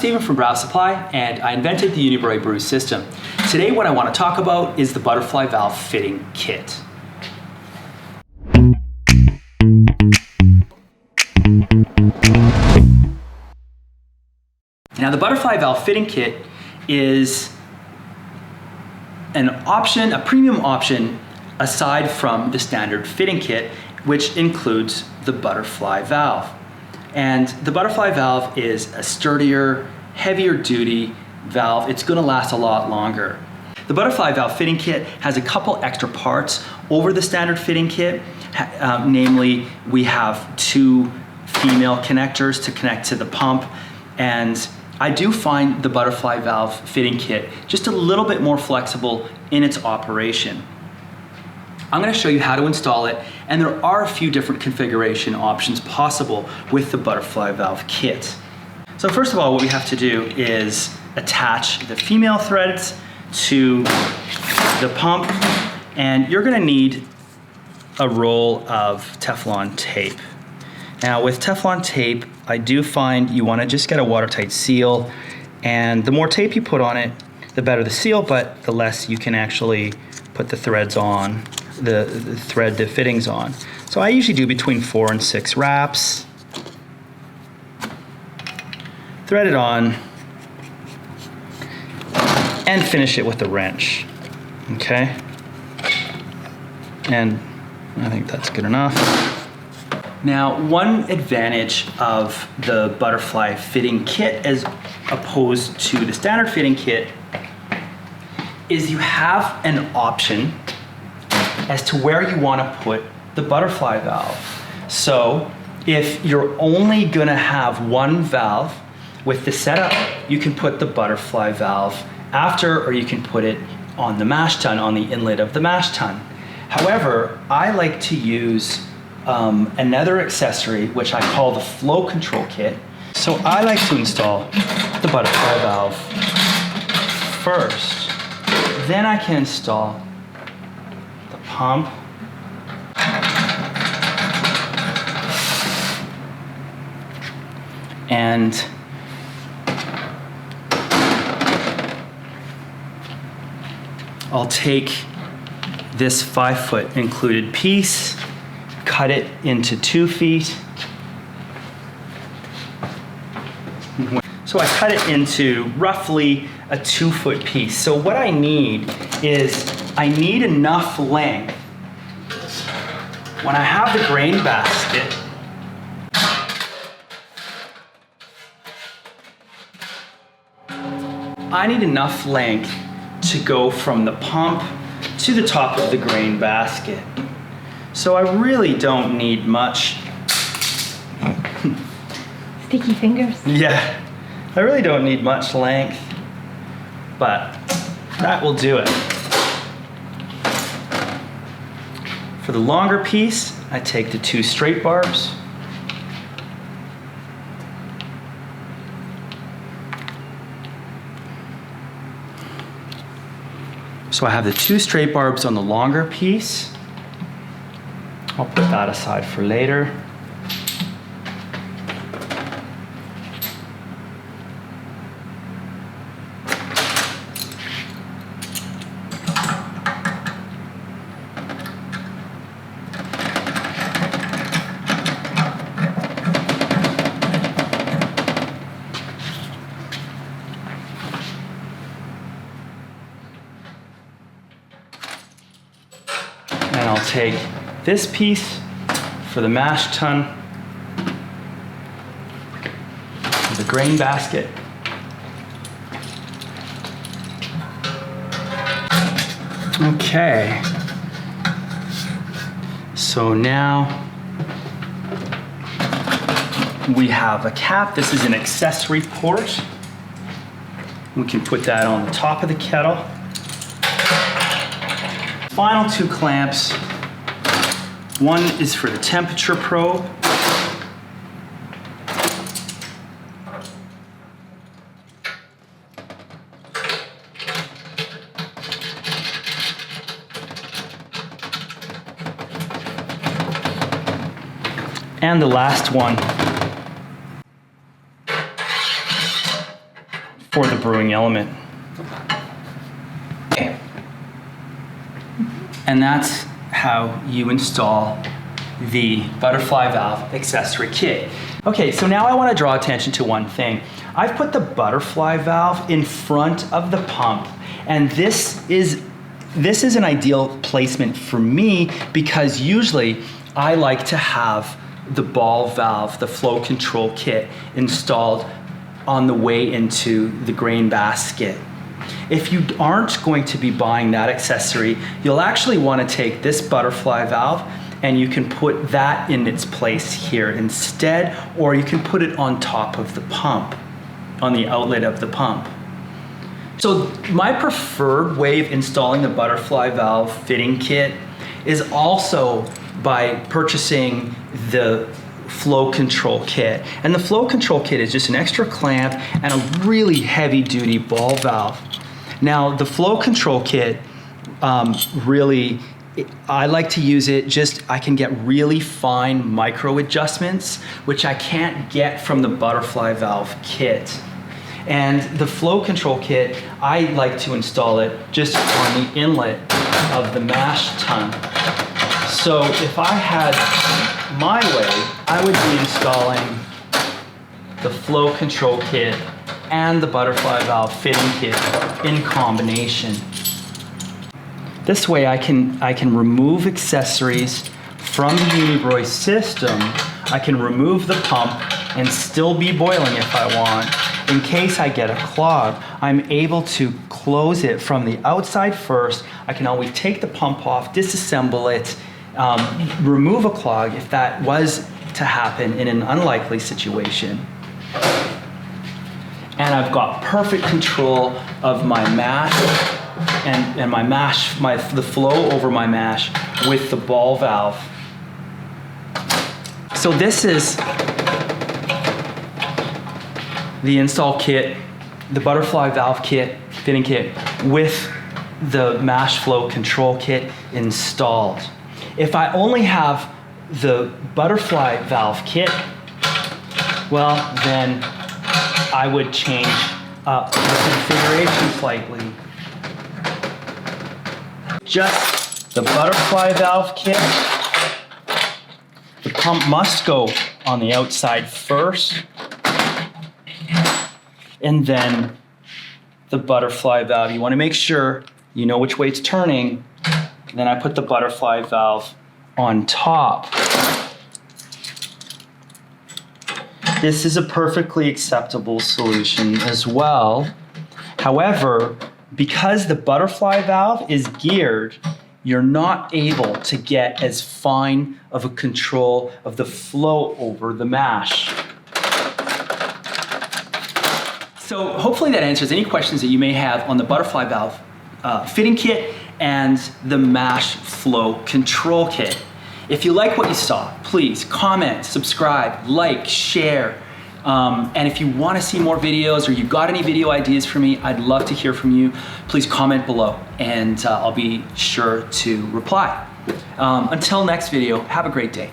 Steven from Brau Supply, and I invented the Unibrau System. Today what I want to talk about is the butterfly valve fitting kit. Now the butterfly valve fitting kit is an option, a premium option, aside from the standard fitting kit, which includes the butterfly valve. And the butterfly valve is a sturdier, heavier duty valve. It's going to last a lot longer. The butterfly valve fitting kit has a couple extra parts over the standard fitting kit. Namely, we have two female connectors to connect to the pump, and I do find the butterfly valve fitting kit just a little bit more flexible in its operation. I'm going to show you how to install it, and there are a few different configuration options possible with the butterfly valve kit. So first of all, what we have to do is attach the female threads to the pump, and you're going to need a roll of Teflon tape. Now with Teflon tape, I do find you want to just get a watertight seal, and the more tape you put on it, the better the seal, but the less you can actually put the threads on, the fittings on. So I usually do between 4 and 6 wraps. Thread it on and finish it with a wrench. Okay? And I think that's good enough. Now, one advantage of the butterfly fitting kit as opposed to the standard fitting kit is you have an option as to where you want to put the butterfly valve. So if you're only going to have one valve with the setup, you can put the butterfly valve after, or you can put it on the mash tun, on the inlet of the mash tun. However, I like to use another accessory, which I call the flow control kit. So I like to install the butterfly valve first. Then I can install the pump. And I'll take this 5-foot included piece, cut it into 2 feet. So I cut it into roughly a 2-foot piece. So what I need is, I need enough length when I have the grain basket I need enough length to go from the pump to the top of the grain basket. So I really don't need much. Sticky fingers. Yeah, I really don't need much length, but that will do it. For the longer piece, I take the 2 straight barbs. So I have the 2 straight barbs on the longer piece. I'll put that aside for later. And I'll take this piece for the mash tun, the grain basket. Okay. So now we have a cap. This is an accessory port. We can put that on the top of the kettle. Final 2 clamps. One is for the temperature probe. And the last one for the brewing element. Okay. And that's how you install the butterfly valve accessory kit. Okay, so now I want to draw attention to one thing. I've put the butterfly valve in front of the pump, and this is an ideal placement for me because usually I like to have the ball valve, the flow control kit, installed on the way into the grain basket. If you aren't going to be buying that accessory, you'll actually want to take this butterfly valve and you can put that in its place here instead, or you can put it on top of the pump, on the outlet of the pump. So my preferred way of installing the butterfly valve fitting kit is also by purchasing the flow control kit. And the flow control kit is just an extra clamp and a really heavy duty ball valve. Now the flow control kit, I like to use it I can get really fine micro adjustments, which I can't get from the butterfly valve kit. And the flow control kit, I like to install it just on the inlet of the mash tun. So if I had my way, I would be installing the flow control kit and the butterfly valve fitting kit in combination. This way I can remove accessories from the Unibrau system. I can remove the pump and still be boiling if I want. In case I get a clog, I'm able to close it from the outside first. I can always take the pump off, disassemble it, remove a clog if that was to happen in an unlikely situation. And I've got perfect control of my mash and my mash, the flow over my mash with the ball valve. So this is the install kit, the butterfly valve kit, fitting kit, with the mash flow control kit installed. If I only have the butterfly valve kit, well, then I would change up the configuration slightly. Just the butterfly valve kit. The pump must go on the outside first, and then the butterfly valve. You want to make sure you know which way it's turning. Then I put the butterfly valve on top. This is a perfectly acceptable solution as well. However, because the butterfly valve is geared, you're not able to get as fine of a control of the flow over the mash. So hopefully that answers any questions that you may have on the butterfly valve fitting kit and the mash flow control kit. If you like what you saw, please comment, subscribe, like, share. And if you want to see more videos or you've got any video ideas for me, I'd love to hear from you. Please comment below and I'll be sure to reply. Until next video, have a great day.